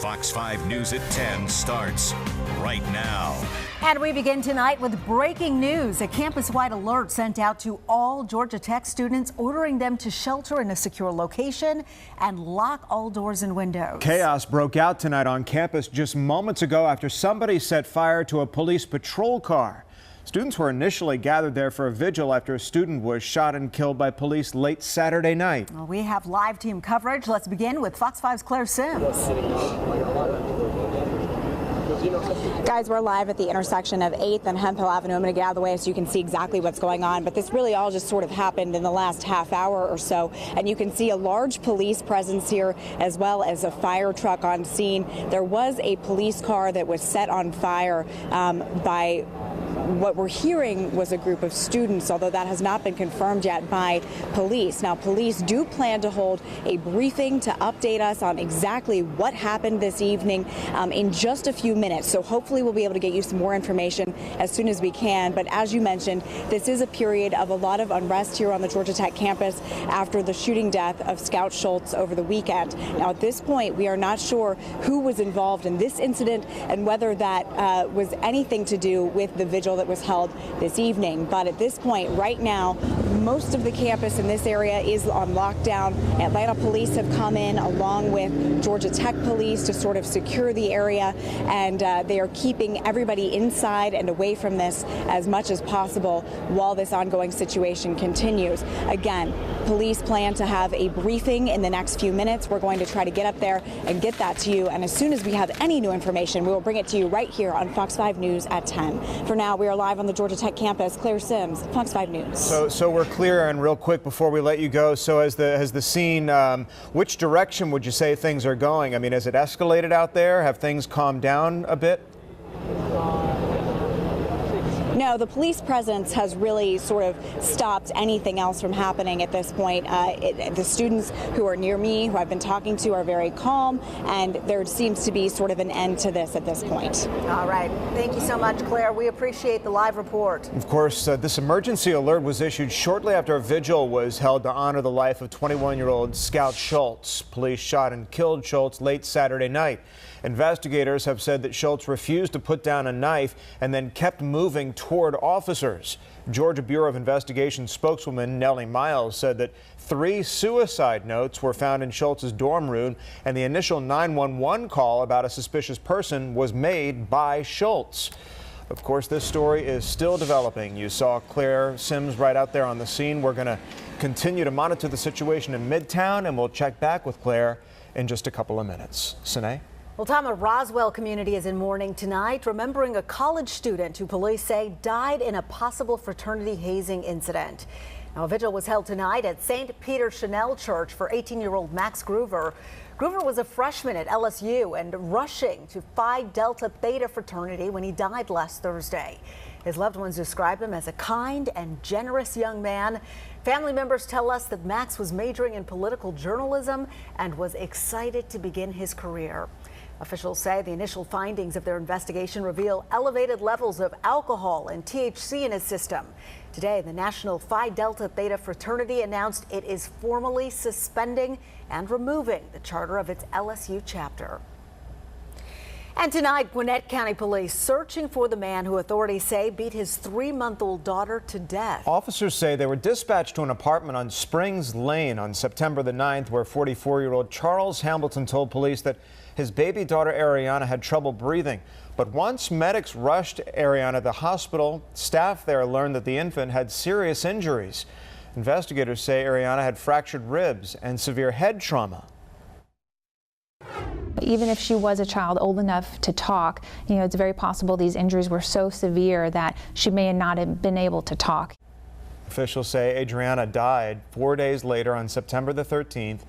Fox 5 News at 10 starts right now. And we begin tonight with breaking news. A campus-wide alert sent out to all Georgia Tech students, ordering them to shelter in a secure location and lock all doors and windows. Chaos broke out tonight on campus just moments ago after somebody set fire to a police patrol car. Students were initially gathered there for a vigil after a student was shot and killed by police late Saturday night. Well, we have live team coverage. Let's begin with Fox 5's Claire Sims. Guys, we're live at the intersection of 8th and Hemphill Avenue. I'm going to get out of the way so you can see exactly what's going on. But this really all just sort of happened in the last half hour or so. And you can see a large police presence here, as well as a fire truck on scene. There was a police car that was set on fire by what we're hearing was a group of students, although that has not been confirmed yet by police. Now, police do plan to hold a briefing to update us on exactly what happened this evening in just a few minutes. So hopefully we'll be able to get you some more information as soon as we can. But as you mentioned, this is a period of a lot of unrest here on the Georgia Tech campus after the shooting death of Scout Schultz over the weekend. Now, at this point, we are not sure who was involved in this incident and whether that was anything to do with the vigil that was held this evening. But at this point, right now, most of the campus in this area is on lockdown. Atlanta police have come in along with Georgia Tech police to sort of secure the area, and they are keeping everybody inside and away from this as much as possible while this ongoing situation continues. Again, police plan to have a briefing in the next few minutes. We're going to try to get up there and get that to you, and as soon as we have any new information, we will bring it to you right here on Fox 5 News at 10. For now, we are live on the Georgia Tech campus. Claire Sims, Fox 5 News. So we're clear, and real quick before we let you go, so has the scene, which direction would you say things are going? I mean, has it escalated out there? Have things calmed down a bit? No, the police presence has really sort of stopped anything else from happening at this point. The students who are near me, who I've been talking to, are very calm, and there seems to be sort of an end to this at this point. All right. Thank you so much, Claire. We appreciate the live report. Of course, this emergency alert was issued shortly after a vigil was held to honor the life of 21-year-old Scout Schultz. Police shot and killed Schultz late Saturday night. Investigators have said that Schultz refused to put down a knife and then kept moving toward officers. Georgia Bureau of Investigation spokeswoman Nellie Miles said that 3 suicide notes were found in Schultz's dorm room, and the initial 911 call about a suspicious person was made by Schultz. Of course, this story is still developing. You saw Claire Sims right out there on the scene. We're going to continue to monitor the situation in Midtown, and we'll check back with Claire in just a couple of minutes. Sine? Well, Tom, a Roswell community is in mourning tonight, remembering a college student who police say died in a possible fraternity hazing incident. Now, a vigil was held tonight at St. Peter Chanel Church for 18-year-old Max Groover. Groover was a freshman at LSU and rushing to Phi Delta Theta fraternity when he died last Thursday. His loved ones describe him as a kind and generous young man. Family members tell us that Max was majoring in political journalism and was excited to begin his career. Officials say the initial findings of their investigation reveal elevated levels of alcohol and THC in his system. Today, the National Phi Delta Theta fraternity announced it is formally suspending and removing the charter of its LSU chapter. And tonight, Gwinnett County Police searching for the man who authorities say beat his 3-month-old daughter to death. Officers say they were dispatched to an apartment on Springs Lane on September the 9th, where 44-year-old Charles Hamilton told police that his baby daughter Ariana had trouble breathing. But once medics rushed Ariana to the hospital, staff there learned that the infant had serious injuries. Investigators say Ariana had fractured ribs and severe head trauma. Even if she was a child old enough to talk, it's very possible these injuries were so severe that she may not have been able to talk. Officials say Adriana died 4 days later on September the 13th.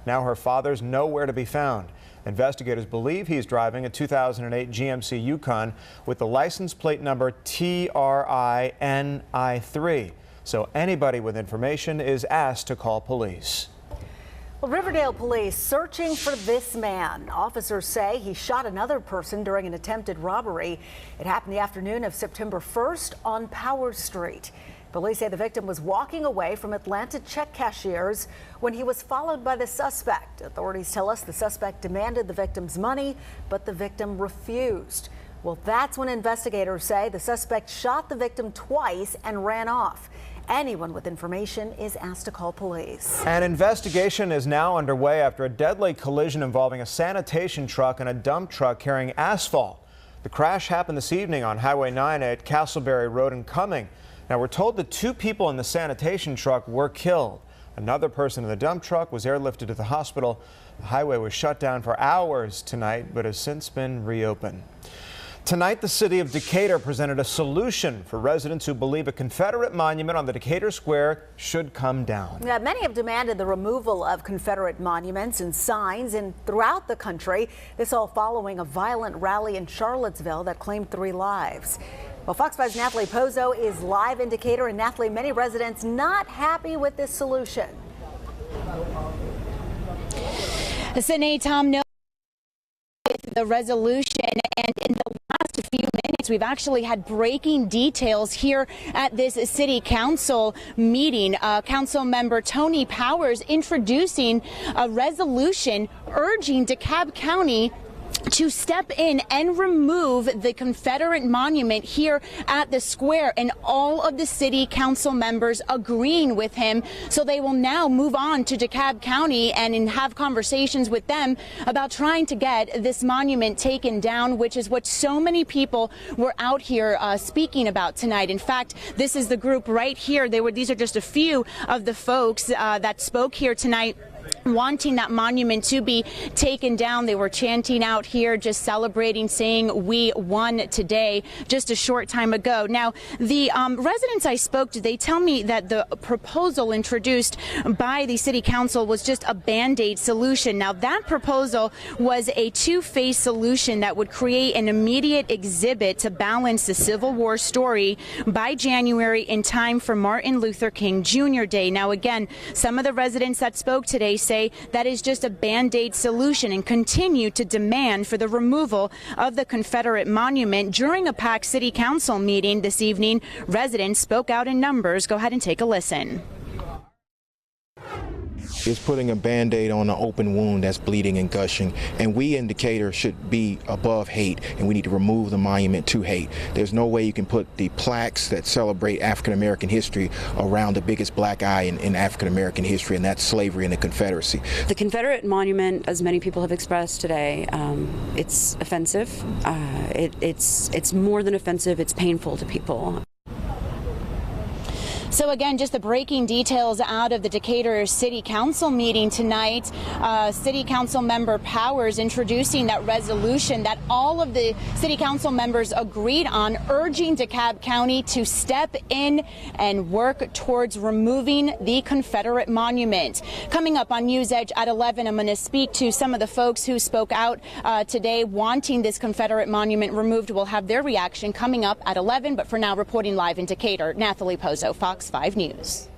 Now her father's nowhere to be found. Investigators believe he's driving a 2008 GMC Yukon with the license plate number TRINI3. So anybody with information is asked to call police. Well, Riverdale police searching for this man. Officers say he shot another person during an attempted robbery. It happened the afternoon of September 1st on Powers Street. Police say the victim was walking away from Atlanta check cashiers when he was followed by the suspect. Authorities tell us the suspect demanded the victim's money, but the victim refused. Well, that's when investigators say the suspect shot the victim twice and ran off. Anyone with information is asked to call police. An investigation is now underway after a deadly collision involving a sanitation truck and a dump truck carrying asphalt. The crash happened this evening on Highway 9 at Castleberry Road in Cumming. Now, we're told the 2 people in the sanitation truck were killed. Another person in the dump truck was airlifted to the hospital. The highway was shut down for hours tonight, but has since been reopened. Tonight, the city of Decatur presented a solution for residents who believe a Confederate monument on the Decatur Square should come down. Yeah, many have demanded the removal of Confederate monuments and signs throughout the country. This all following a violent rally in Charlottesville that claimed 3 lives. Well, Fox 5's Natalie Pozo is live in Decatur. And Natalie, many residents not happy with this solution. Sydney, Tom, no, the resolution, and in the last few minutes we've actually had breaking details here at this city council meeting. Council member Tony Powers introducing a resolution urging DeKalb County to step in and remove the Confederate monument here at the square, and all of the city council members agreeing with him. So they will now move on to DeKalb County and have conversations with them about trying to get this monument taken down, which is what so many people were out here speaking about tonight. In fact, this is the group right here. These are just a few of the folks that spoke here tonight, wanting that monument to be taken down. They were chanting out here, just celebrating, saying we won today just a short time ago. Now, the residents I spoke to, they tell me that the proposal introduced by the city council was just a band-aid solution. Now, that proposal was a 2-phase solution that would create an immediate exhibit to balance the Civil War story by January in time for Martin Luther King Jr. Day. Now, again, some of the residents that spoke today say that is just a band-aid solution and continue to demand for the removal of the Confederate monument. During a packed city council meeting this evening, residents spoke out in numbers. Go ahead and take a listen. It's putting a Band-Aid on an open wound that's bleeding and gushing, and we in Decatur should be above hate, and we need to remove the monument to hate. There's no way you can put the plaques that celebrate African American history around the biggest black eye in African American history, and that's slavery and the Confederacy. The Confederate monument, as many people have expressed today, it's offensive. It's more than offensive, it's painful to people. So again, just the breaking details out of the Decatur City Council meeting tonight. City Council member Powers introducing that resolution that all of the City Council members agreed on, urging DeKalb County to step in and work towards removing the Confederate monument. Coming up on News Edge at 11, I'm going to speak to some of the folks who spoke out today wanting this Confederate monument removed. We'll have their reaction coming up at 11, but for now, reporting live in Decatur, Natalie Pozo, Fox 5 News.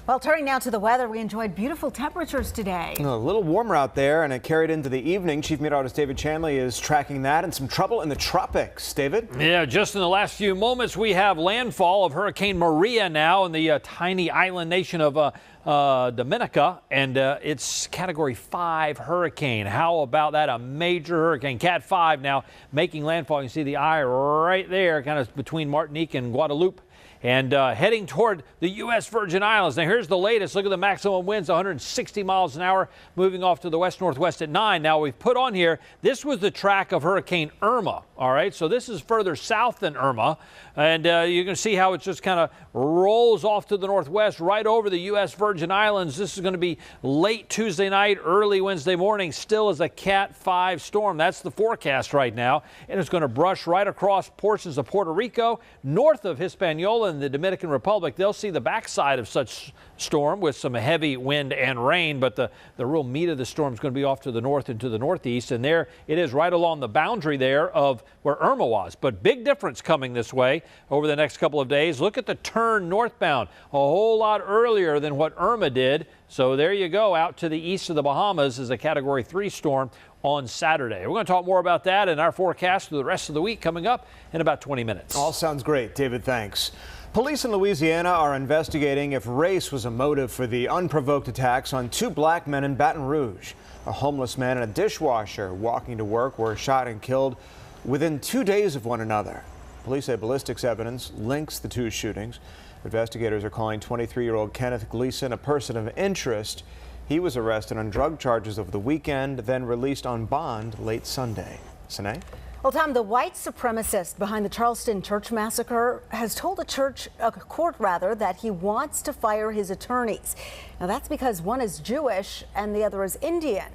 Well, turning now to the weather, we enjoyed beautiful temperatures today. A little warmer out there, and it carried into the evening. Chief Meteorologist David Chanley is tracking that, and some trouble in the tropics. David? Yeah, just in the last few moments, we have landfall of Hurricane Maria now in the tiny island nation of Dominica, and it's Category 5 hurricane. How about that? A major hurricane, Cat 5 now making landfall. You can see the eye right there, kind of between Martinique and Guadeloupe, and heading toward the U.S. Virgin Islands. Now, here's the latest. Look at the maximum winds, 160 miles an hour, moving off to the west-northwest at 9. Now, we've put on here, this was the track of Hurricane Irma, all right? So this is further south than Irma, and you can see how it just kind of rolls off to the northwest right over the U.S. Virgin Islands. This is going to be late Tuesday night, early Wednesday morning, still as a Cat 5 storm. That's the forecast right now, and it's going to brush right across portions of Puerto Rico, north of Hispaniola, in the Dominican Republic. They'll see the backside of such storm with some heavy wind and rain, but the real meat of the storm is going to be off to the north and to the northeast, and there it is right along the boundary there of where Irma was. But big difference coming this way over the next couple of days. Look at the turn northbound a whole lot earlier than what Irma did. So there you go. Out to the east of the Bahamas is a Category 3 storm on Saturday. We're going to talk more about that in our forecast for the rest of the week coming up in about 20 minutes. All sounds great, David. Thanks. Police in Louisiana are investigating if race was a motive for the unprovoked attacks on 2 black men in Baton Rouge. A homeless man and a dishwasher walking to work were shot and killed within 2 days of one another. Police say ballistics evidence links the 2 shootings. Investigators are calling 23-year-old Kenneth Gleason a person of interest. He was arrested on drug charges over the weekend, then released on bond late Sunday. Sine? Well, Tom, the white supremacist behind the Charleston church massacre has told a court that he wants to fire his attorneys. Now, that's because one is Jewish and the other is Indian.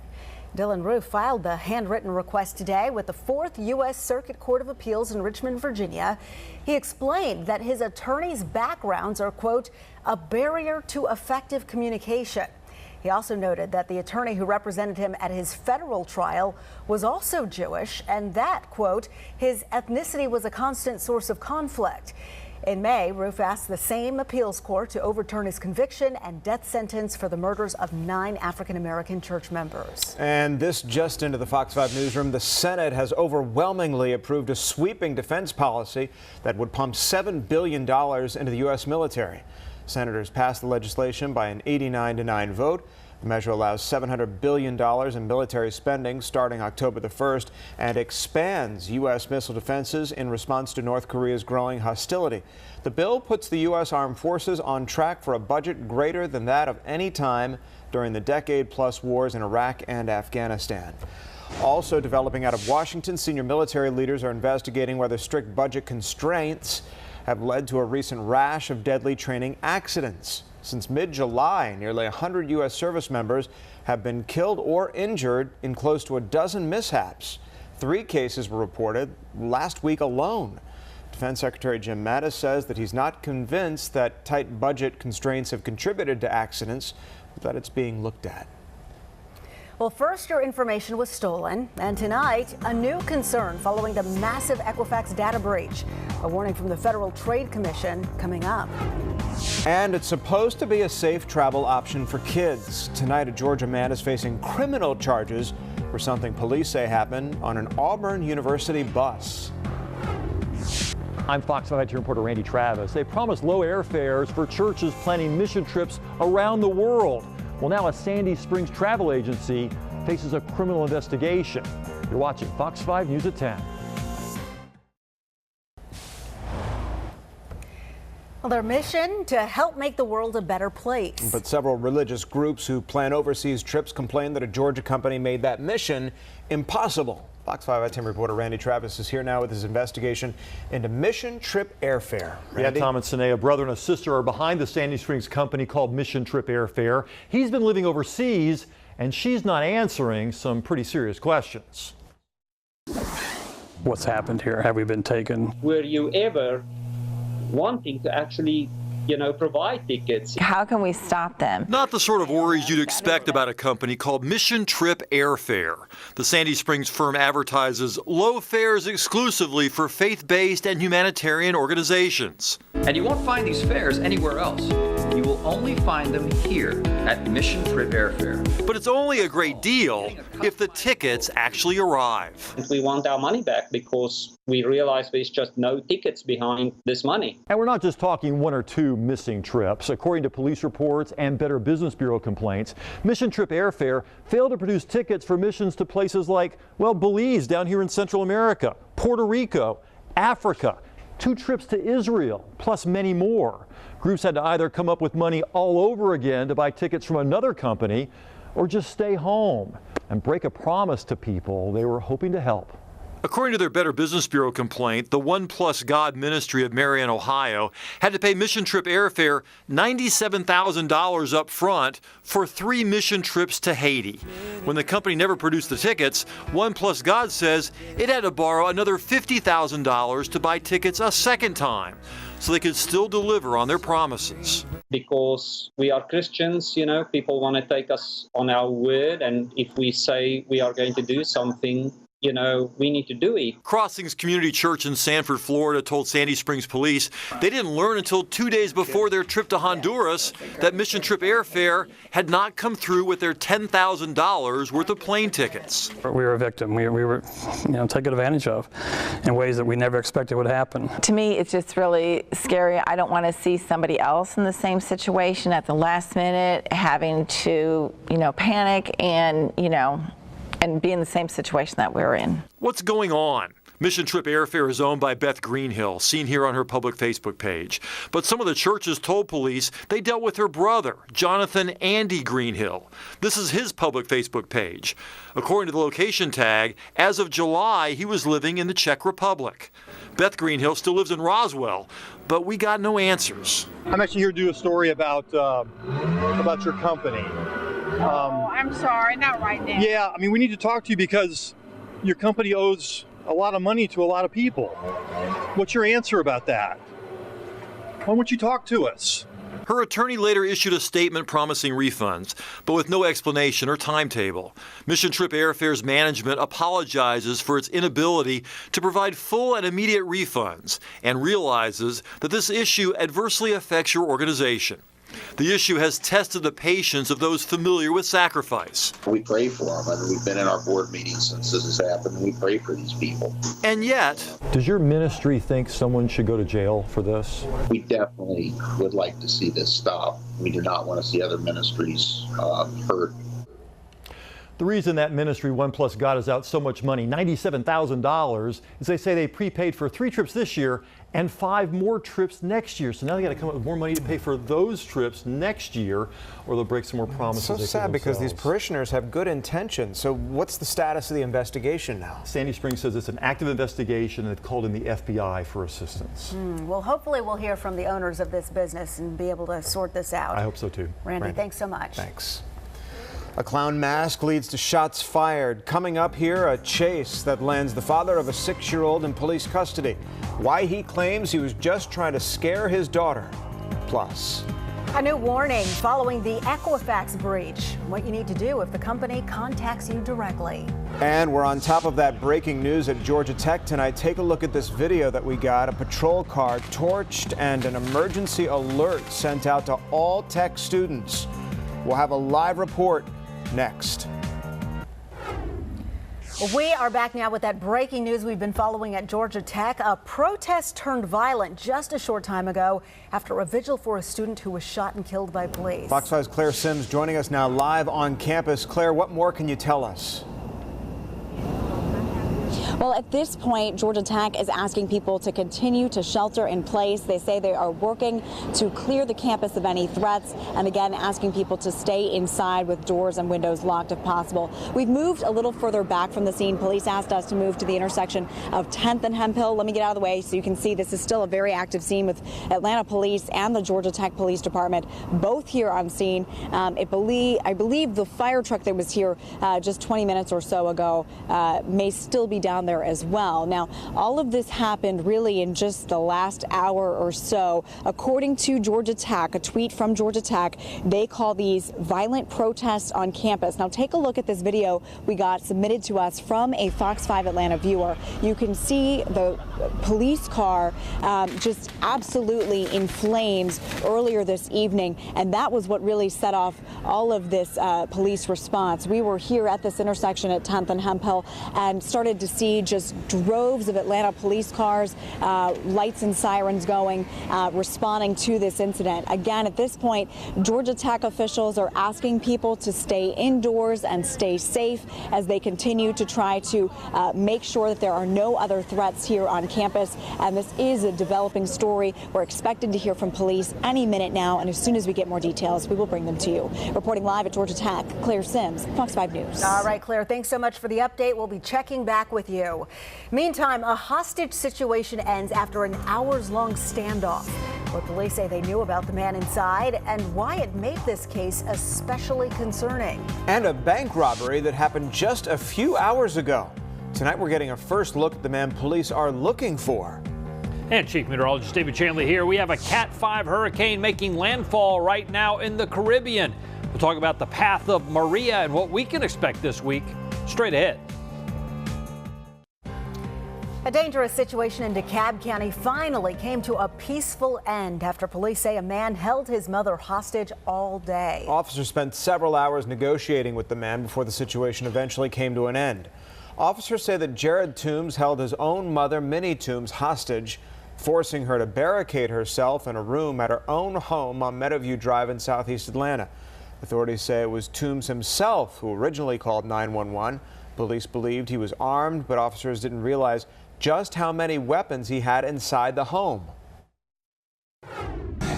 Dylan Roof filed the handwritten request today with the 4th U.S. Circuit Court of Appeals in Richmond, Virginia. He explained that his attorneys' backgrounds are, quote, a barrier to effective communication. He also noted that the attorney who represented him at his federal trial was also Jewish and that, quote, his ethnicity was a constant source of conflict. In May, Roof asked the same appeals court to overturn his conviction and death sentence for the murders of 9 African-American church members. And this just into the Fox 5 newsroom. The Senate has overwhelmingly approved a sweeping defense policy that would pump $7 billion into the U.S. military. Senators passed the legislation by an 89-9 vote. The measure allows $700 billion in military spending starting October the 1st and expands U.S. missile defenses in response to North Korea's growing hostility. The bill puts the U.S. Armed Forces on track for a budget greater than that of any time during the decade-plus wars in Iraq and Afghanistan. Also developing out of Washington, senior military leaders are investigating whether strict budget constraints have led to a recent rash of deadly training accidents. Since mid-July, nearly 100 U.S. service members have been killed or injured in close to a dozen mishaps. 3 cases were reported last week alone. Defense Secretary Jim Mattis says that he's not convinced that tight budget constraints have contributed to accidents, but that it's being looked at. Well, first, your information was stolen, and tonight, a new concern following the massive Equifax data breach. A warning from the Federal Trade Commission coming up. And it's supposed to be a safe travel option for kids. Tonight, a Georgia man is facing criminal charges for something police say happened on an Auburn University bus. I'm Fox 5 reporter Randy Travis. They promised low airfares for churches planning mission trips around the world. Well, now a Sandy Springs travel agency faces a criminal investigation. You're watching Fox 5 News at 10. Well, their mission to help make the world a better place. But several religious groups who plan overseas trips complain that a Georgia company made that mission impossible. Fox 5 10 reporter Randy Travis is here now with his investigation into Mission Trip Airfare. Randy? Yeah, Tom and Sine, a brother and a sister, are behind the Sandy Springs company called Mission Trip Airfare. He's been living overseas, and she's not answering some pretty serious questions. What's happened here? Have we been taken? Were you ever wanting to actually, provide tickets? How can we stop them? Not the sort of worries you'd expect about a company called Mission Trip Airfare. The Sandy Springs firm advertises low fares exclusively for faith-based and humanitarian organizations. And you won't find these fares anywhere else. You will only find them here at Mission Trip Airfare. But it's only a great deal if the tickets actually arrive. We want our money back because we realize there's just no tickets behind this money. And we're not just talking 1 or 2 missing trips. According to police reports and Better Business Bureau complaints, Mission Trip Airfare failed to produce tickets for missions to places like, Belize down here in Central America, Puerto Rico, Africa, 2 trips to Israel, plus many more. Groups had to either come up with money all over again to buy tickets from another company or just stay home and break a promise to people they were hoping to help. According to their Better Business Bureau complaint, the One Plus God Ministry of Marion, Ohio, had to pay Mission Trip Airfare $97,000 up front for 3 mission trips to Haiti. When the company never produced the tickets, One Plus God says it had to borrow another $50,000 to buy tickets a second time, so they could still deliver on their promises. Because we are Christians, people want to take us on our word, and if we say we are going to do something, we need to do it. Crossings Community Church in Sanford, Florida told Sandy Springs Police they didn't learn until 2 days before their trip to Honduras that Mission Trip Airfare had not come through with their $10,000 worth of plane tickets. We were a victim. We were taken advantage of in ways that we never expected would happen. To me, it's just really scary. I don't want to see somebody else in the same situation at the last minute having to, panic and be in the same situation that we're in. What's going on? Mission Trip Airfare is owned by Beth Greenhill, seen here on her public Facebook page. But some of the churches told police they dealt with her brother, Jonathan Andy Greenhill. This is his public Facebook page. According to the location tag, as of July, he was living in the Czech Republic. Beth Greenhill still lives in Roswell, but we got no answers. I'm actually here to do a story about your company. I'm sorry, not right now. Yeah, we need to talk to you because your company owes a lot of money to a lot of people. What's your answer about that? Why won't you talk to us? Her attorney later issued a statement promising refunds, but with no explanation or timetable. Mission Trip Airfare's management apologizes for its inability to provide full and immediate refunds and realizes that this issue adversely affects your organization. The issue has tested the patience of those familiar with sacrifice. We pray for them. We've been in our board meetings since this has happened, and we pray for these people. And yet, does your ministry think someone should go to jail for this? We definitely would like to see this stop. We do not want to see other ministries hurt. The reason that ministry, One Plus God, is out so much money, $97,000, is they say they prepaid for 3 trips this year and 5 more trips next year. So now they got to come up with more money to pay for those trips next year, or they'll break some more promises. It's so sad because these parishioners have good intentions. So what's the status of the investigation now? Sandy Springs says it's an active investigation and they've called in the FBI for assistance. Well, hopefully we'll hear from the owners of this business and be able to sort this out. I hope so too. Randy, thanks so much. Thanks. A clown mask leads to shots fired. Coming up here, a chase that lands the father of a 6-year-old in police custody. Why he claims he was just trying to scare his daughter. Plus, a new warning following the Equifax breach. What you need to do if the company contacts you directly. and we're on top of that breaking news at Georgia Tech tonight. Take a look at this video that we got. A patrol car torched and an emergency alert sent out to all Tech students. We'll have a live report next. We are back now with that breaking news we've been following at Georgia Tech. A protest turned violent just a short time ago after a vigil for a student who was shot and killed by police. Fox 5's Claire Sims joining us now live on campus. Claire, what more can you tell us? Well, at this point, Georgia Tech is asking people to continue to shelter in place. They say they are working to clear the campus of any threats, and again, asking people to stay inside with doors and windows locked if possible. We've moved a little further back from the scene. Police asked us to move to the intersection of 10th and Hemphill. Let me get out of the way so you can see this is still a very active scene with Atlanta Police and the Georgia Tech Police Department both here on scene. I believe the fire truck that was here just 20 minutes or so ago may still be down there as well. Now, all of this happened really in just the last hour or so. According to Georgia Tech, a tweet from Georgia Tech, they call these violent protests on campus. Now, take a look at this video we got submitted to us from a Fox 5 Atlanta viewer. You can see the police car just absolutely in flames earlier this evening, and that was what really set off all of this police response. We were here at this intersection at 10th and Hemphill and started to see just droves of Atlanta police cars, lights and sirens going, responding to this incident. Again, at this point, Georgia Tech officials are asking people to stay indoors and stay safe as they continue to try to make sure that there are no other threats here on campus. And this is a developing story. We're expected to hear from police any minute now, and as soon as we get more details, we will bring them to you. Reporting live at Georgia Tech, Claire Sims, Fox 5 News. All right, Claire, thanks so much for the update. We'll be checking back with you. Meantime, a hostage situation ends after an hours-long standoff. What police say they knew about the man inside and why it made this case especially concerning. And a bank robbery that happened just a few hours ago. Tonight we're getting a first look at the man police are looking for. And Chief Meteorologist David Chanley here. We have a Cat 5 hurricane making landfall right now in the Caribbean. We'll talk about the path of Maria and what we can expect this week. Straight ahead. A dangerous situation in DeKalb County finally came to a peaceful end after police say a man held his mother hostage all day. Officers spent several hours negotiating with the man before the situation eventually came to an end. Officers say that Jared Toombs held his own mother, Minnie Toombs, hostage, forcing her to barricade herself in a room at her own home on Meadowview Drive in southeast Atlanta. Authorities say it was Toombs himself who originally called 911. Police believed he was armed, but officers didn't realize just how many weapons he had inside the home.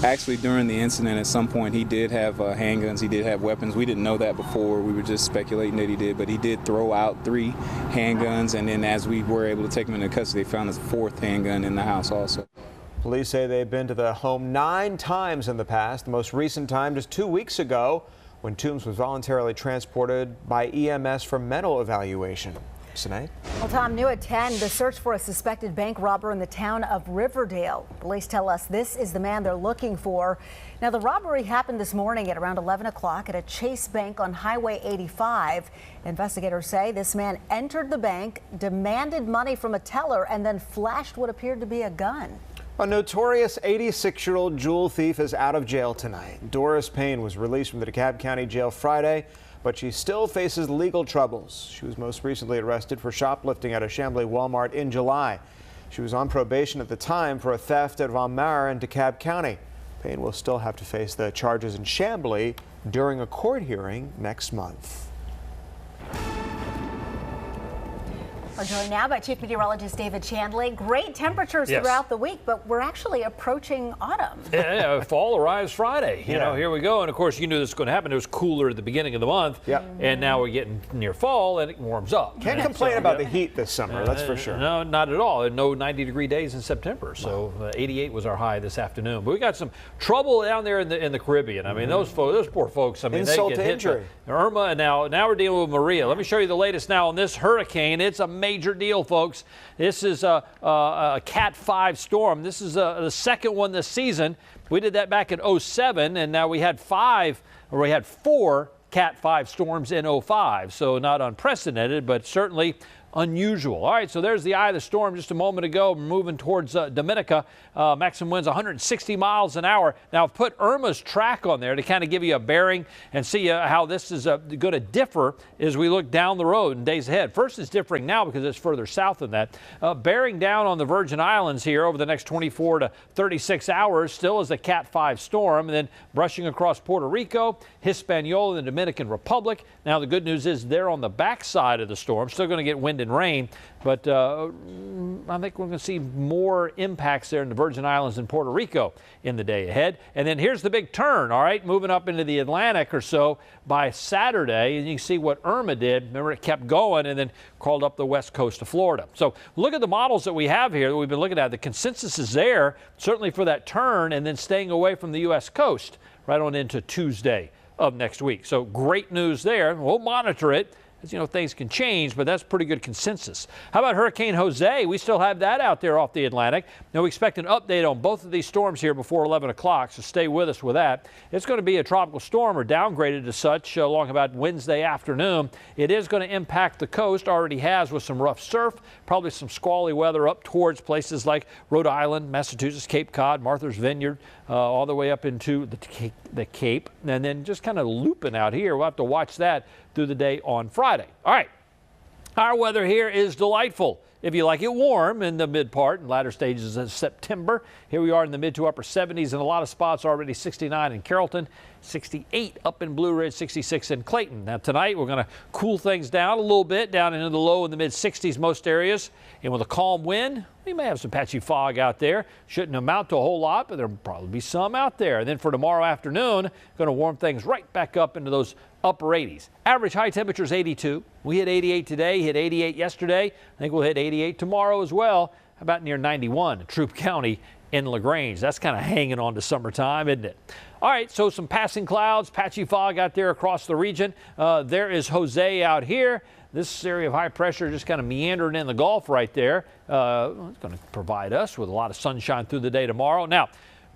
Actually, during the incident, at some point, he did have handguns. He did have weapons. We didn't know that before. We were just speculating that he did, but he did throw out 3 handguns. And then as we were able to take him into custody, they found his 4th handgun in the house also. Police say they've been to the home 9 times in the past. The most recent time just 2 weeks ago when Toombs was voluntarily transported by EMS for mental evaluation. Sinead? Well, Tom, new at 10, the search for a suspected bank robber in the town of Riverdale. Police tell us this is the man they're looking for. Now, the robbery happened this morning at around 11 o'clock at a Chase Bank on Highway 85. Investigators say this man entered the bank, demanded money from a teller, and then flashed what appeared to be a gun. A notorious 86-year-old jewel thief is out of jail tonight. Doris Payne was released from the DeKalb County Jail Friday, but she still faces legal troubles. She was most recently arrested for shoplifting at a Chamblee Walmart in July. She was on probation at the time for a theft at Von Maur in DeKalb County. Payne will still have to face the charges in Chamblee during a court hearing next month. We're joined now by Chief Meteorologist David Chandley. Great temperatures throughout the week, but we're actually approaching autumn. Yeah, fall arrives Friday. You know, here we go. And of course, you knew this was going to happen. It was cooler at the beginning of the month. And now we're getting near fall and it warms up. Can't complain about the heat this summer, that's for sure. No, not at all. No 90-degree days in September. So 88 was our high this afternoon. But we got some trouble down there in the Caribbean. I mean, those poor folks. I mean, insult they get to hit injury. by Irma, and now we're dealing with Maria. Let me show you the latest now on this hurricane. It's a major deal, folks. This is a Cat 5 storm. This is the second one this season. We did that back in 07, and now we had 4 Cat 5 storms in 05. So not unprecedented, but certainly unusual. All right, so there's the eye of the storm just a moment ago, moving towards Dominica. Maximum winds 160 miles an hour. Now, I've put Irma's track on there to kind of give you a bearing and see how this is going to differ as we look down the road in days ahead. First, it's differing now because it's further south than that. Bearing down on the Virgin Islands here over the next 24 to 36 hours, still is a Cat 5 storm, and then brushing across Puerto Rico, Hispaniola, and the Dominican Republic. Now, the good news is they're on the backside of the storm, still going to get wind and rain, but I think we're going to see more impacts there in the Virgin Islands and Puerto Rico in the day ahead. And then here's the big turn, all right, moving up into the Atlantic or so by Saturday, and you can see what Irma did. Remember, it kept going and then crawled up the west coast of Florida. So look at the models that we have here that we've been looking at. The consensus is there, certainly for that turn, and then staying away from the U.S. coast right on into Tuesday of next week. So great news there. We'll monitor it. As you know, things can change, but that's pretty good consensus. How about Hurricane Jose? We still have that out there off the Atlantic. Now, we expect an update on both of these storms here before 11 o'clock, so stay with us with that. It's going to be a tropical storm or downgraded as such along about Wednesday afternoon. It is going to impact the coast, already has with some rough surf, probably some squally weather up towards places like Rhode Island, Massachusetts, Cape Cod, Martha's Vineyard, all the way up into the Cape, and then just kind of looping out here. We'll have to watch that through the day on Friday. All right, our weather here is delightful. If you like it warm in the mid part and latter stages of September, here we are in the mid to upper 70s in a lot of spots already. 69 in Carrollton, 68 up in Blue Ridge, 66 in Clayton. Now tonight we're going to cool things down a little bit, down into the low in the mid 60s most areas, and with a calm wind, we may have some patchy fog out there. Shouldn't amount to a whole lot, but there'll probably be some out there. And then for tomorrow afternoon, going to warm things right back up into those upper 80s. Average high temperature is 82. We hit 88 today, hit 88 yesterday. I think we'll hit 88 tomorrow as well. How about near 91 in Troup County in LaGrange? That's kind of hanging on to summertime, isn't it? All right, so some passing clouds, patchy fog out there across the region. There is Jose out here. This area of high pressure just kind of meandering in the Gulf right there. It's going to provide us with a lot of sunshine through the day tomorrow. Now,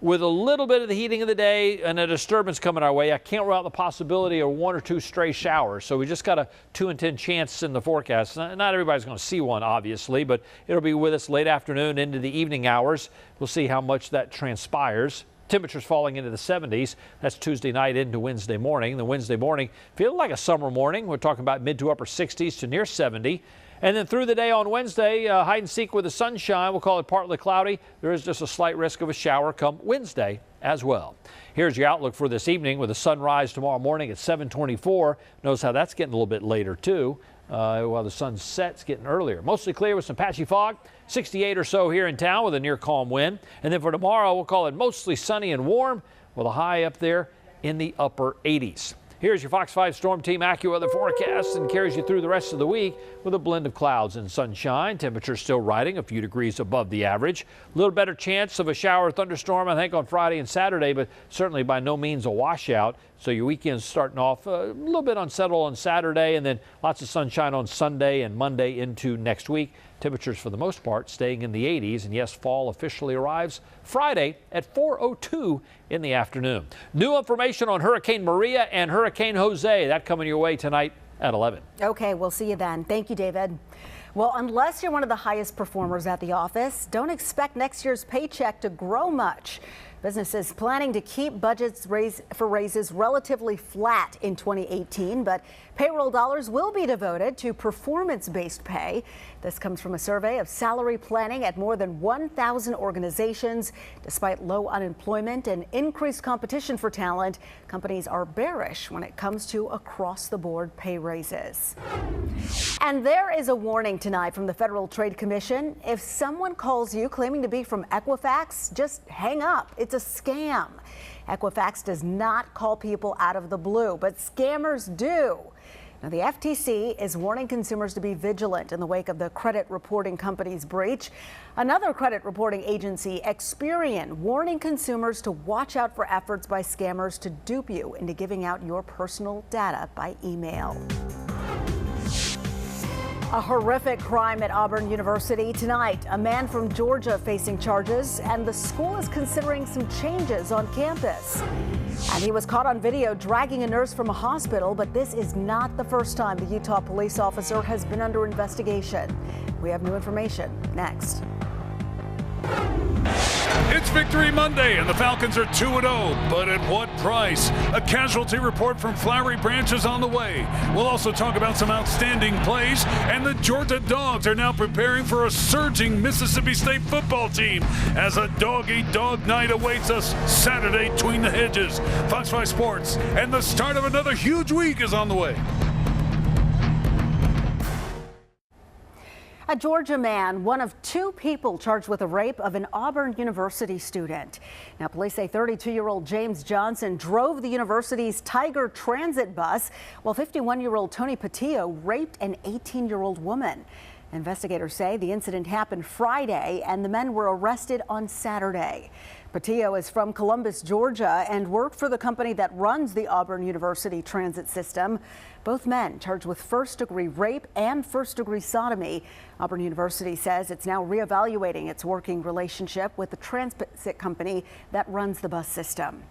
with a little bit of the heating of the day and a disturbance coming our way, I can't rule out the possibility of 1 or 2 stray showers. So we just got a 2 in 10 chance in the forecast. Not everybody's going to see one, obviously, but it'll be with us late afternoon into the evening hours. We'll see how much that transpires. Temperatures falling into the 70s. That's Tuesday night into Wednesday morning. The Wednesday morning feeling like a summer morning. We're talking about mid to upper 60s to near 70. And then through the day on Wednesday, hide and seek with the sunshine. We'll call it partly cloudy. There is just a slight risk of a shower come Wednesday as well. Here's your outlook for this evening with a sunrise tomorrow morning at 7:24. Notice how that's getting a little bit later too, while the sun sets getting earlier. Mostly clear with some patchy fog. 68 or so here in town with a near calm wind. And then for tomorrow, we'll call it mostly sunny and warm with a high up there in the upper 80s. Here's your Fox 5 Storm Team AccuWeather forecast and carries you through the rest of the week with a blend of clouds and sunshine. Temperatures still riding a few degrees above the average. A little better chance of a shower or thunderstorm, I think, on Friday and Saturday, but certainly by no means a washout. So your weekend's starting off a little bit unsettled on Saturday, and then lots of sunshine on Sunday and Monday into next week. Temperatures for the most part staying in the 80s, and yes, fall officially arrives Friday at 4:02 in the afternoon. New information on Hurricane Maria and Hurricane Jose, that coming your way tonight at 11. Okay, we'll see you then. Thank you, David. Well, unless you're one of the highest performers at the office, don't expect next year's paycheck to grow much. Businesses planning to keep budgets for raises relatively flat in 2018, but payroll dollars will be devoted to performance-based pay. This comes from a survey of salary planning at more than 1,000 organizations. Despite low unemployment and increased competition for talent, companies are bearish when it comes to across-the-board pay raises. And there is a warning tonight from the Federal Trade Commission. If someone calls you claiming to be from Equifax, just hang up. It's a scam. Equifax does not call people out of the blue, but scammers do. Now, the FTC is warning consumers to be vigilant in the wake of the credit reporting company's breach. Another credit reporting agency, Experian, warning consumers to watch out for efforts by scammers to dupe you into giving out your personal data by email. A horrific crime at Auburn University tonight. A man from Georgia facing charges, and the school is considering some changes on campus. And he was caught on video dragging a nurse from a hospital, but this is not the first time the Utah police officer has been under investigation. We have new information next. It's Victory Monday, and the Falcons are 2-0, but at what price? A casualty report from Flowery Branch is on the way. We'll also talk about some outstanding plays, and the Georgia Dogs are now preparing for a surging Mississippi State football team as a dog-eat-dog night awaits us Saturday between the hedges. Fox 5 Sports, and the start of another huge week is on the way. A Georgia man, one of 2 people charged with the rape of an Auburn University student. Now, police say 32-year-old James Johnson drove the university's Tiger Transit bus, while 51-year-old Tony Patillo raped an 18-year-old woman. Investigators say the incident happened Friday and the men were arrested on Saturday. Patillo is from Columbus, Georgia, and worked for the company that runs the Auburn University transit system. Both men charged with first-degree rape and first-degree sodomy. Auburn University says it's now reevaluating its working relationship with the transit company that runs the bus system.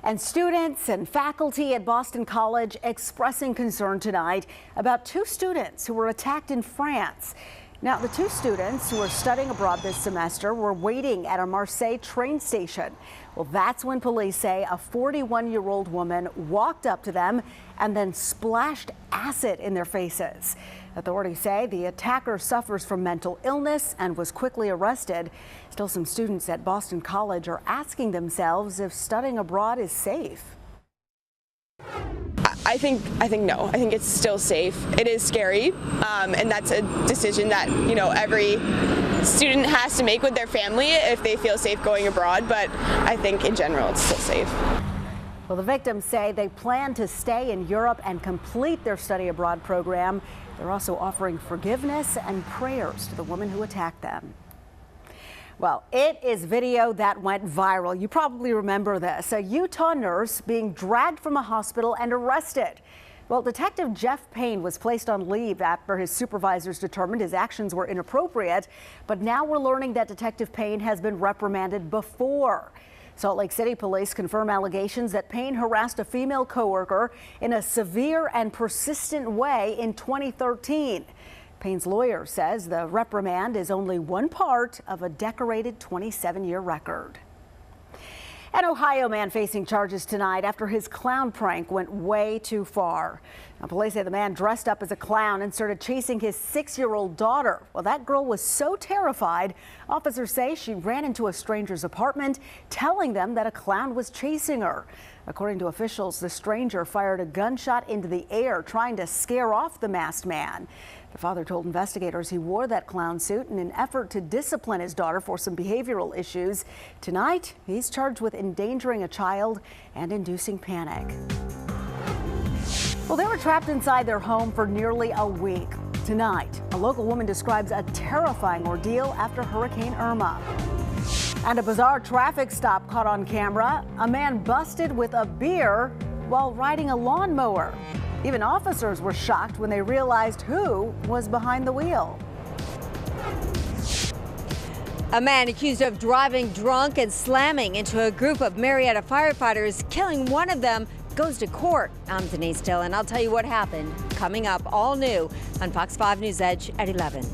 And students and faculty at Boston College expressing concern tonight about 2 students who were attacked in France. Now, the 2 students who are studying abroad this semester were waiting at a Marseille train station. Well, that's when police say a 41-year-old woman walked up to them and then splashed acid in their faces. Authorities say the attacker suffers from mental illness and was quickly arrested. Still, some students at Boston College are asking themselves if studying abroad is safe. I think no. I think it's still safe. It is scary, and that's a decision that, you know, every student has to make with their family if they feel safe going abroad, but I think in general it's still safe. Well, the victims say they plan to stay in Europe and complete their study abroad program. They're also offering forgiveness and prayers to the woman who attacked them. Well, it is video that went viral. You probably remember this. A Utah nurse being dragged from a hospital and arrested. Well, Detective Jeff Payne was placed on leave after his supervisors determined his actions were inappropriate. But now we're learning that Detective Payne has been reprimanded before. Salt Lake City police confirm allegations that Payne harassed a female coworker in a severe and persistent way in 2013. Payne's lawyer says the reprimand is only one part of a decorated 27-year record. An Ohio man facing charges tonight after his clown prank went way too far. Now, police say the man dressed up as a clown and started chasing his 6-year-old daughter. Well, that girl was so terrified, officers say she ran into a stranger's apartment, telling them that a clown was chasing her. According to officials, the stranger fired a gunshot into the air, trying to scare off the masked man. The father told investigators he wore that clown suit in an effort to discipline his daughter for some behavioral issues. Tonight, he's charged with endangering a child and inducing panic. Well, they were trapped inside their home for nearly a week. Tonight, a local woman describes a terrifying ordeal after Hurricane Irma. And a bizarre traffic stop caught on camera. A man busted with a beer while riding a lawnmower. Even officers were shocked when they realized who was behind the wheel. A man accused of driving drunk and slamming into a group of Marietta firefighters, killing one of them, goes to court. I'm Denise Dillon. I'll tell you what happened coming up, all new on Fox 5 News Edge at 11.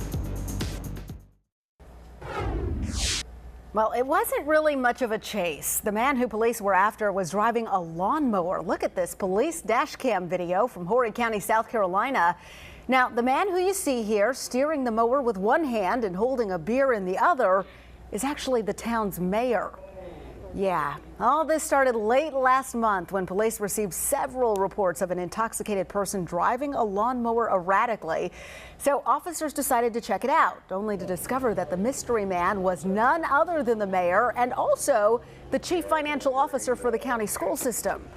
Well, it wasn't really much of a chase. The man who police were after was driving a lawnmower. Look at this police dash cam video from Horry County, South Carolina. Now, the man who you see here steering the mower with one hand and holding a beer in the other is actually the town's mayor. Yeah, all this started late last month when police received several reports of an intoxicated person driving a lawnmower erratically. So officers decided to check it out, only to discover that the mystery man was none other than the mayor and also the chief financial officer for the county school system.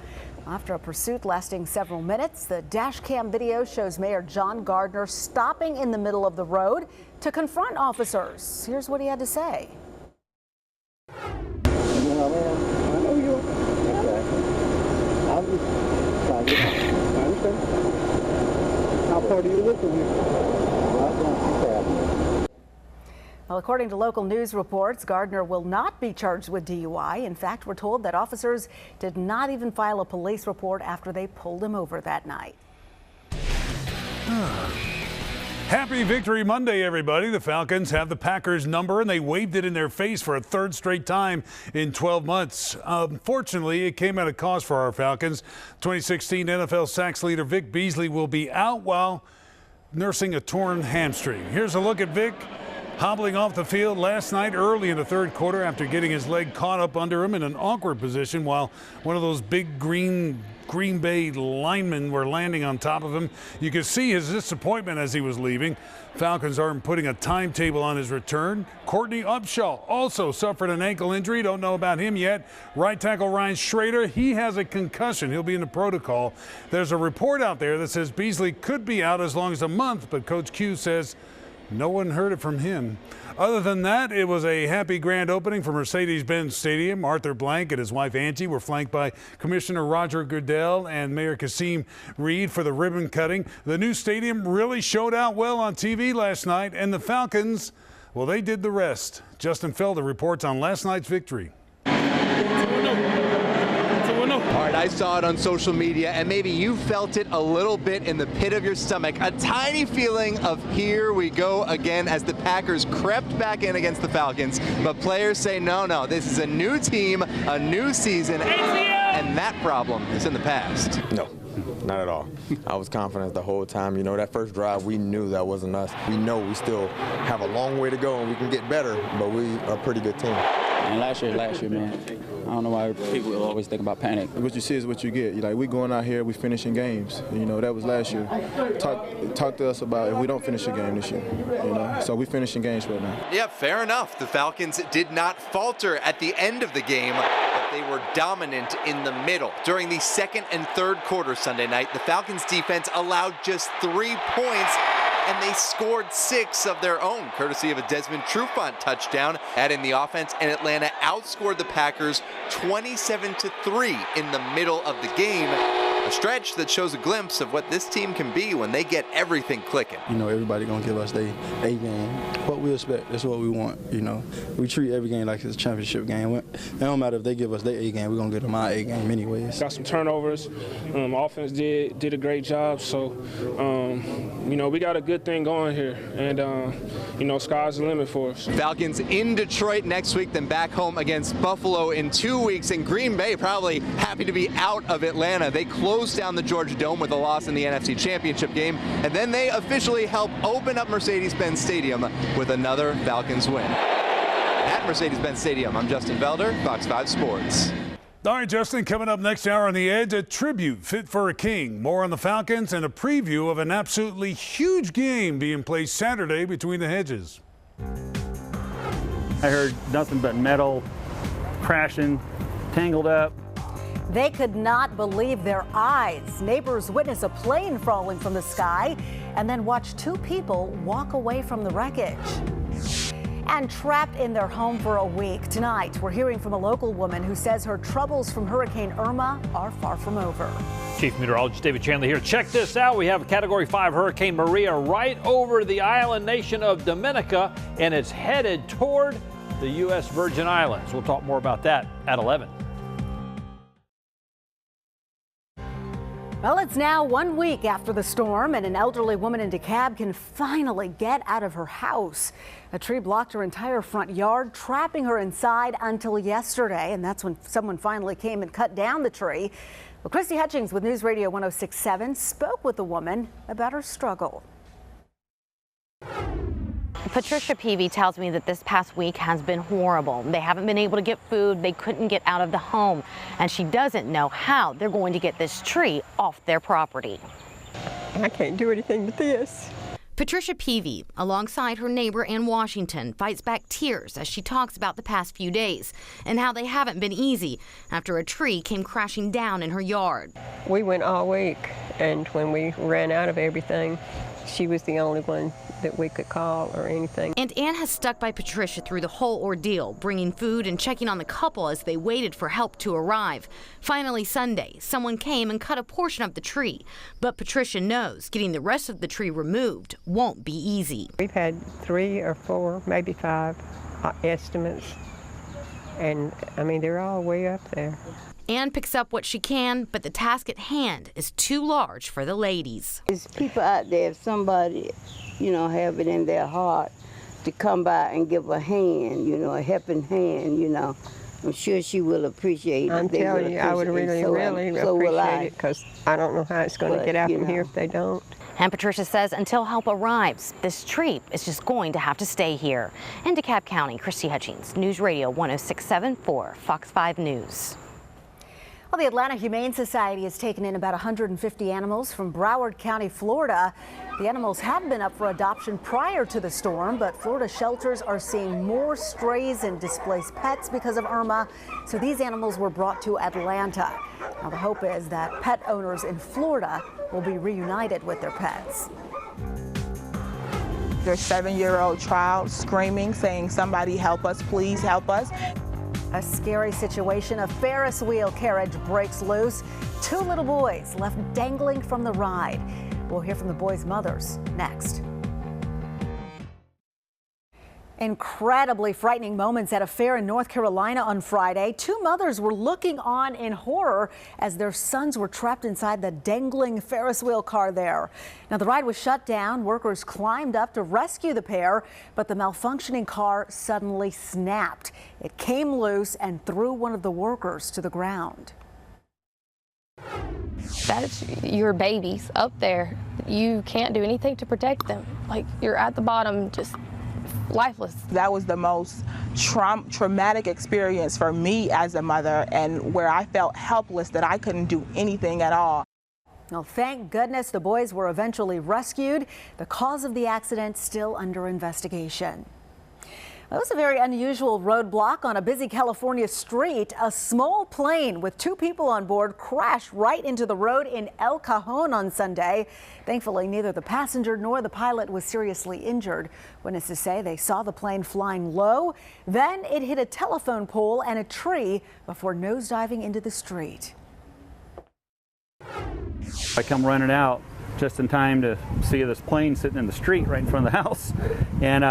After a pursuit lasting several minutes, the dash cam video shows Mayor John Gardner stopping in the middle of the road to confront officers. Here's what he had to say. I know you are. Okay. I'm just trying to get I understand. How far do you live from here? Well, according to local news reports, Gardner will not be charged with DUI. In fact, we're told that officers did not even file a police report after they pulled him over that night. Happy Victory Monday, everybody. The Falcons have the Packers number, and they waved it in their face for a third straight time in 12 months. Unfortunately, it came at a cost for our Falcons. 2016 NFL sacks leader Vic Beasley will be out while nursing a torn hamstring. Here's a look at Vic hobbling off the field last night early in the third quarter after getting his leg caught up under him in an awkward position while one of those big Green Bay linemen were landing on top of him. You could see his disappointment as he was leaving. Falcons aren't putting a timetable on his return. Courtney Upshaw also suffered an ankle injury. Don't know about him yet. Right tackle Ryan Schrader, he has a concussion. He'll be in the protocol. There's a report out there that says Beasley could be out as long as a month, but Coach Q says no one heard it from him. Other than that, it was a happy grand opening for Mercedes-Benz Stadium. Arthur Blank and his wife Angie were flanked by Commissioner Roger Goodell and Mayor Kasim Reed for the ribbon cutting. The new stadium really showed out well on TV last night, and the Falcons, well, they did the rest. Justin Felder reports on last night's victory. All right, I saw it on social media, and maybe you felt it a little bit in the pit of your stomach. A tiny feeling of here we go again as the Packers crept back in against the Falcons. But players say, no, this is a new team, a new season, and that problem is in the past. No. Not at all. I was confident the whole time. You know, that first drive, we knew that wasn't us. We know we still have a long way to go and we can get better, but we are a pretty good team. And last year, man. I don't know why people always think about panic. What you see is what you get. You're like, we going out here, we finishing games. You know, that was last year. Talk to us about if we don't finish a game this year. You know, so we finishing games right now. Yeah, fair enough. The Falcons did not falter at the end of the game, but they were dominant in the middle. During the second and third quarter Sunday night, the Falcons defense allowed just 3 points, and they scored 6 of their own, courtesy of a Desmond Trufant touchdown. Add in the offense, and Atlanta outscored the Packers 27-3 in the middle of the game. A stretch that shows a glimpse of what this team can be when they get everything clicking. You know, everybody gonna give us their A game. What we expect, that's what we want. You know, we treat every game like it's a championship game. It don't matter if they give us their A game, we're gonna give them our A game anyways. Got some turnovers. Offense did a great job. So, you know, we got a good thing going here, and you know, sky's the limit for us. Falcons in Detroit next week, then back home against Buffalo in 2 weeks. And Green Bay probably happy to be out of Atlanta. They closed down the Georgia Dome with a loss in the NFC Championship game, and then they officially help open up Mercedes-Benz Stadium with another Falcons win. At Mercedes-Benz Stadium, I'm Justin Velder, Fox 5 Sports. All right, Justin, coming up next hour on The Edge, a tribute fit for a king. More on the Falcons and a preview of an absolutely huge game being played Saturday between the Hedges. I heard nothing but metal crashing, tangled up. They could not believe their eyes. Neighbors witnessed a plane falling from the sky and then watched two people walk away from the wreckage. And trapped in their home for a week. Tonight, we're hearing from a local woman who says her troubles from Hurricane Irma are far from over. Chief Meteorologist David Chandler here. Check this out. We have a Category 5 Hurricane Maria right over the island nation of Dominica, and it's headed toward the U.S. Virgin Islands. We'll talk more about that at 11. Well, it's now 1 week after the storm, and an elderly woman in DeKalb can finally get out of her house. A tree blocked her entire front yard, trapping her inside until yesterday, and that's when someone finally came and cut down the tree. Well, Christy Hutchings with News Radio 106.7 spoke with the woman about her struggle. Patricia Peavy tells me that this past week has been horrible. They haven't been able to get food. They couldn't get out of the home. And she doesn't know how they're going to get this tree off their property. I can't do anything but this. Patricia Peavy, alongside her neighbor Ann Washington, fights back tears as she talks about the past few days and how they haven't been easy after a tree came crashing down in her yard. We went all week, and when we ran out of everything, she was the only one that we could call or anything. And Ann has stuck by Patricia through the whole ordeal, bringing food and checking on the couple as they waited for help to arrive. Finally, Sunday, someone came and cut a portion of the tree. But Patricia knows getting the rest of the tree removed won't be easy. We've had 3 or 4, maybe 5 estimates. And I mean, they're all way up there. Ann picks up what she can, but the task at hand is too large for the ladies. There's people out there, if somebody, you know, have it in their heart to come by and give a hand, you know, a helping hand, you know, I'm sure she will appreciate it. I'm telling you, I would really appreciate it, because I don't know how it's going to get out from here if they don't. And Patricia says until help arrives, this tree is just going to have to stay here. In DeKalb County, Christy Hutchings, News Radio 106.7 for Fox 5 News. Well, the Atlanta Humane Society has taken in about 150 animals from Broward County, Florida. The animals had been up for adoption prior to the storm, but Florida shelters are seeing more strays and displaced pets because of Irma, so these animals were brought to Atlanta. Now, the hope is that pet owners in Florida will be reunited with their pets. Their 7-year-old child screaming, saying, "Somebody help us, please help us." A scary situation. A Ferris wheel carriage breaks loose. 2 little boys left dangling from the ride. We'll hear from the boys' mothers next. Incredibly frightening moments at a fair in North Carolina on Friday. 2 mothers were looking on in horror as their sons were trapped inside the dangling Ferris wheel car there. Now, the ride was shut down. Workers climbed up to rescue the pair, but the malfunctioning car suddenly snapped. It came loose and threw one of the workers to the ground. That's your babies up there. You can't do anything to protect them. Like, you're at the bottom, just lifeless. That was the most traumatic experience for me as a mother, and where I felt helpless that I couldn't do anything at all. Well, thank goodness the boys were eventually rescued. The cause of the accident still under investigation. That was a very unusual roadblock on a busy California street. A small plane with 2 people on board crashed right into the road in El Cajon on Sunday. Thankfully, neither the passenger nor the pilot was seriously injured. Witnesses say they saw the plane flying low, then it hit a telephone pole and a tree before nosediving into the street. I come running out just in time to see this plane sitting in the street right in front of the house, and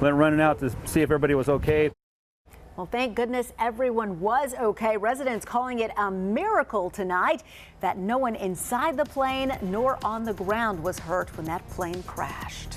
went running out to see if everybody was okay. Well, thank goodness everyone was okay. Residents calling it a miracle tonight that no one inside the plane nor on the ground was hurt when that plane crashed.